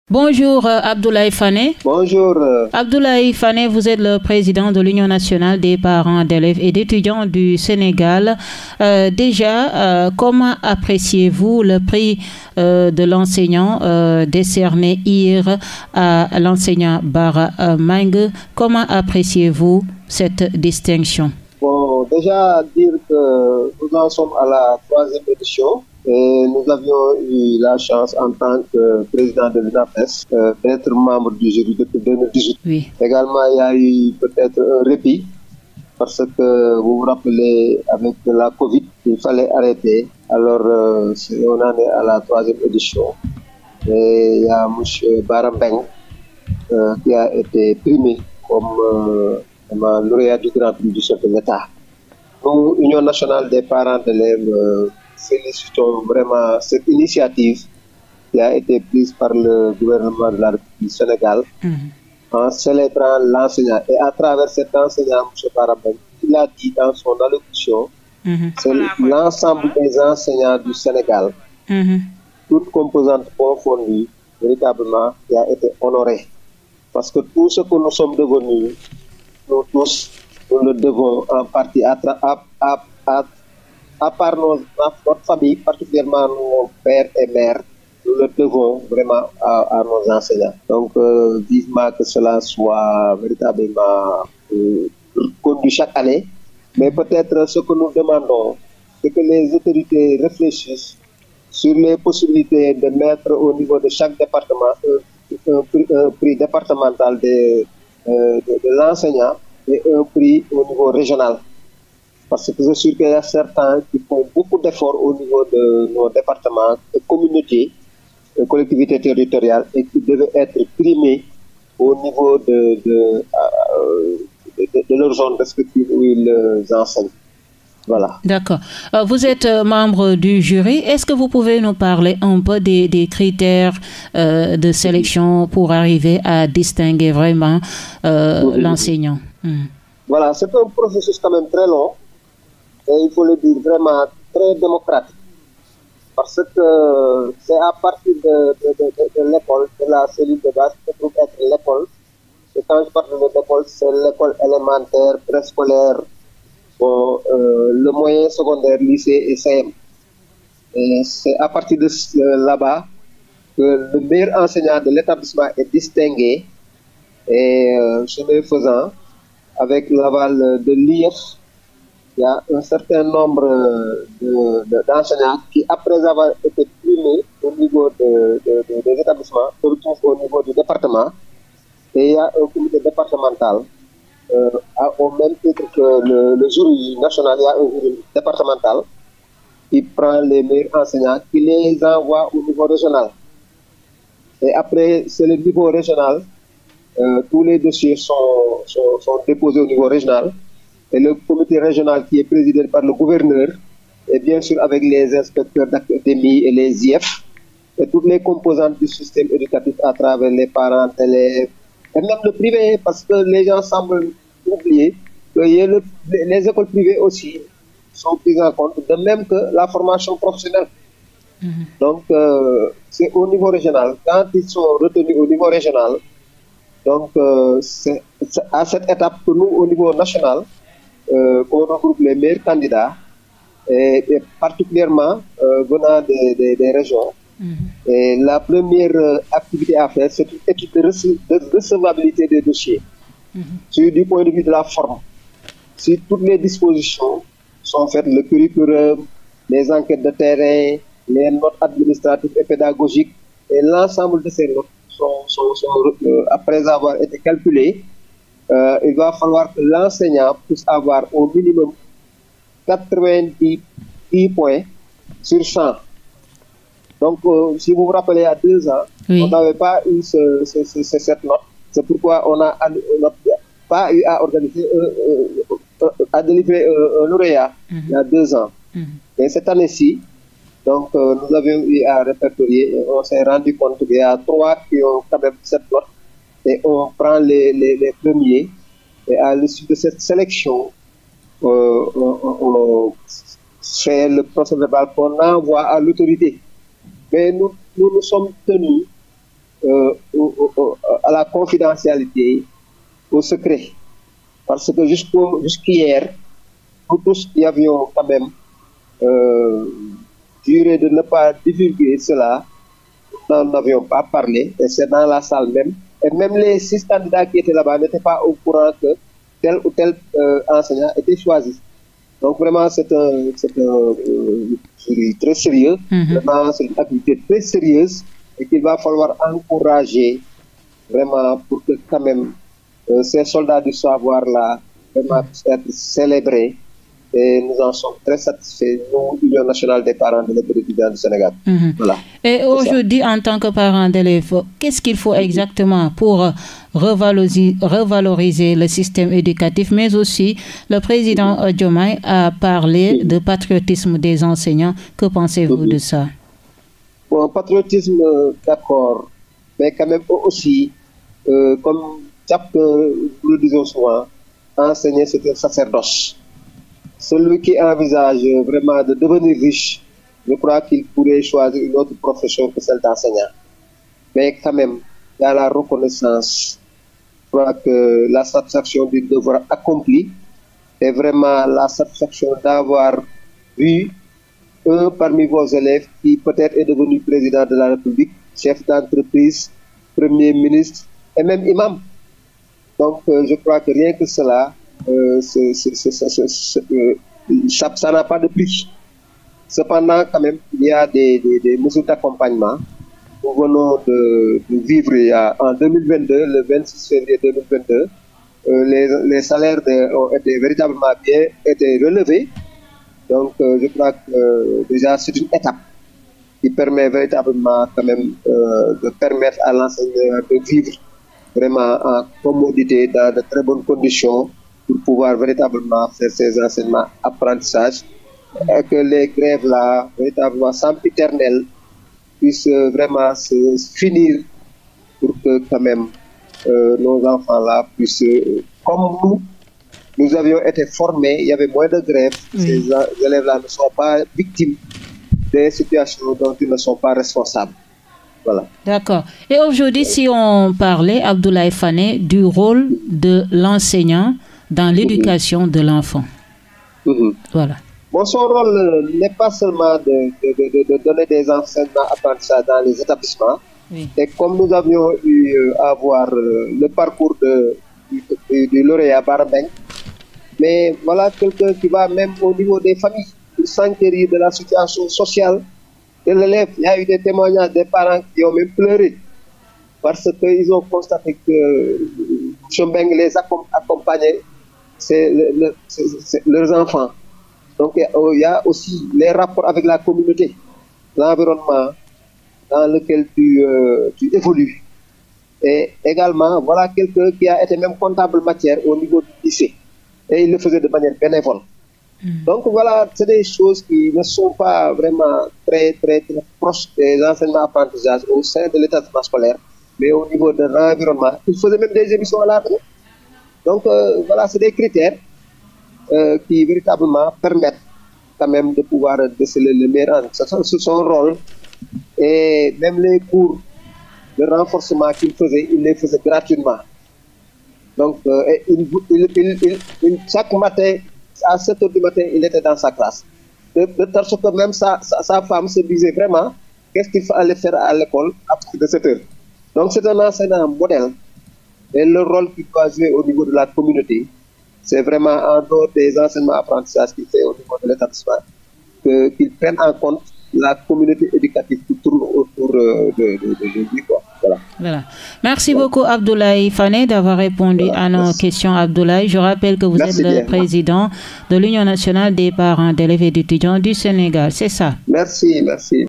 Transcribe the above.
Bonjour Abdoulaye Fane. Bonjour. Abdoulaye Fane, vous êtes le président de l'Union nationale des parents d'élèves et d'étudiants du Sénégal. Comment appréciez-vous le prix de l'enseignant décerné hier à l'enseignant Bara Mbengue? Comment appréciez-vous cette distinction? Bon, déjà dire que nous en sommes à la 3e édition. Et nous avions eu la chance en tant que président de l'UNAPES d'être membre du jury depuis 2018. Oui. Également, il y a eu peut-être un répit parce que vous vous rappelez, avec la Covid, il fallait arrêter. Alors, on en est à la 3e édition. Et il y a M. Bara Mbengue qui a été primé comme lauréat du Grand Prix du chef de l'État. Nous, Union nationale des parents d'élèves, félicitons vraiment cette initiative qui a été prise par le gouvernement de la République du Sénégal en célébrant l'enseignant. Et à travers cet enseignant, M. Bara Mbengue, il a dit dans son allocution, c'est l'ensemble des enseignants du Sénégal, toutes composantes confondues, véritablement, qui a été honoré. Parce que tout ce que nous sommes devenus, nous tous, nous le devons en partie à part notre famille, particulièrement nos pères et mères, nous le devons vraiment à nos enseignants. Donc, vivement que cela soit véritablement conduit chaque année. Mais peut-être ce que nous demandons, c'est que les autorités réfléchissent sur les possibilités de mettre au niveau de chaque département un prix départemental de l'enseignant et un prix au niveau régional. Parce que je suis sûr qu'il y a certains qui font beaucoup d'efforts au niveau de nos départements, de communautés, de collectivités territoriales et qui devaient être primés au niveau de leur zone respective où ils enseignent. Voilà. D'accord. Vous êtes membre du jury. Est-ce que vous pouvez nous parler un peu des critères de sélection pour arriver à distinguer vraiment l'enseignant? Voilà, c'est un processus quand même très long. Et il faut le dire vraiment très démocratique. Parce que c'est à partir de l'école, de la cellule de base, qui trouve être l'école. Et quand je parle de l'école, c'est l'école élémentaire, préscolaire, le moyen secondaire, lycée et CM. Et c'est à partir de là-bas que le meilleur enseignant de l'établissement est distingué. Et chemin faisant, avec l'aval de l'IF, il y a un certain nombre d'enseignants qui, après avoir été primés au niveau des établissements, se retrouvent au niveau du département. Et il y a un comité départemental. Au même titre que le jury national, il y a un jury départemental qui prend les meilleurs enseignants, qui les envoie au niveau régional. Et après, c'est le niveau régional. Tous les dossiers sont déposés au niveau régional. Et le comité régional qui est présidé par le gouverneur, et bien sûr avec les inspecteurs d'académie et les IF, et toutes les composantes du système éducatif à travers les parents, élèves, et même le privé, parce que les gens semblent oublier que les écoles privées aussi sont prises en compte, de même que la formation professionnelle. Donc, c'est au niveau régional. Quand ils sont retenus au niveau régional, donc c'est à cette étape que nous, au niveau national, qu'on regroupe les meilleurs candidats, et particulièrement venant des régions. Et la première activité à faire, c'est une étude de recevabilité des dossiers. Du point de vue de la forme, si toutes les dispositions sont faites, le curriculum, les enquêtes de terrain, les notes administratives et pédagogiques, et l'ensemble de ces notes après avoir été calculées, il va falloir que l'enseignant puisse avoir au minimum 90 points sur 100. Donc, si vous vous rappelez, il y a 2 ans, on n'avait pas eu cette note. C'est pourquoi on n'a pas eu à organiser, à délivrer un lauréat il y a 2 ans. Et cette année-ci, donc, nous avions eu à répertorier et on s'est rendu compte qu'il y a 3 qui ont quand même cette note. Et on prend les premiers, et à l'issue de cette sélection, on fait le procès verbal qu'on envoie à l'autorité. Mais nous sommes tenus la confidentialité, au secret. Parce que jusqu'hier, nous tous y avions quand même juré de ne pas divulguer cela. Nous n'en avions pas parlé, et c'est dans la salle même. Et même les 6 candidats qui étaient là-bas n'étaient pas au courant que tel ou tel enseignant était choisi. Donc vraiment, c'est un jury très sérieux. Vraiment, c'est une activité très sérieuse et qu'il va falloir encourager vraiment pour que quand même ces soldats du savoir-là vraiment puissent être célébrés. Et nous en sommes très satisfaits, nous, l'Union nationale des parents d'élèves et étudiants du Sénégal. Voilà. Et aujourd'hui, en tant que parent d'élèves, qu'est-ce qu'il faut exactement pour revaloriser le système éducatif, mais aussi le président Diomaye a parlé de patriotisme des enseignants. Que pensez-vous de ça? Bon, patriotisme, d'accord, mais quand même aussi, comme nous le disons souvent, enseigner c'est un sacerdoce. Celui qui envisage vraiment de devenir riche, je crois qu'il pourrait choisir une autre profession que celle d'enseignant. Mais quand même, il y a la reconnaissance. Je crois que la satisfaction du devoir accompli est vraiment la satisfaction d'avoir vu un parmi vos élèves qui peut-être est devenu président de la République, chef d'entreprise, premier ministre et même imam. Donc, je crois que rien que cela, ça n'a pas de prix. Cependant, quand même, il y a des mesures d'accompagnement. Nous venons de vivre en 2022, le 26 février 2022, les salaires ont été véritablement bien relevés. Donc, je crois que déjà, c'est une étape qui permet véritablement quand même de permettre à l'enseignant de vivre vraiment en commodité, dans de très bonnes conditions, pour pouvoir véritablement faire ces enseignements apprentissages et que les grèves là, véritablement sempiternelles, puissent vraiment se finir pour que quand même nos enfants là puissent, comme nous avions été formés, il y avait moins de grèves, ces élèves là ne sont pas victimes des situations dont ils ne sont pas responsables. Voilà. D'accord. Et aujourd'hui, si on parlait, Abdoulaye Fane, du rôle de l'enseignant dans l'éducation de l'enfant. Voilà. Bon, son rôle n'est pas seulement de donner des enseignements apprentissages dans les établissements. Et comme nous avions eu à voir le parcours du lauréat Barabeng, mais voilà quelqu'un qui va même au niveau des familles pour s'enquérir de la situation sociale de l'élève. Il y a eu des témoignages des parents qui ont même pleuré parce qu'ils ont constaté que Chombeng les accompagnait, leurs enfants. Donc il y a aussi les rapports avec la communauté, l'environnement dans lequel tu évolues. Et également, voilà quelqu'un qui a été même comptable matière au niveau du lycée. Et il le faisait de manière bénévole. Donc voilà, c'est des choses qui ne sont pas vraiment très proches des enseignements apprentissages au sein de l'établissement scolaire, mais au niveau de l'environnement. Il faisait même des émissions à la télé. Donc voilà, c'est des critères qui véritablement permettent quand même de pouvoir déceler le meilleur. C'est son rôle. Et même les cours de renforcement qu'il faisait, il les faisait gratuitement. Donc chaque matin, à 7 h du matin, il était dans sa classe. De sorte que même sa femme se disait vraiment qu'est-ce qu'il fallait faire à l'école à partir de 7 h. Donc c'est un enseignant modèle. Et le rôle qu'il doit jouer au niveau de la communauté, c'est vraiment en dehors des enseignements apprentissages qu'il fait au niveau de l'établissement, qu'il prenne en compte la communauté éducative qui tourne autour de lui. Voilà. Merci beaucoup Abdoulaye Fane d'avoir répondu à nos questions. Abdoulaye, je rappelle que vous êtes le président de l'Union nationale des parents d'élèves et d'étudiants du Sénégal, c'est ça? Merci.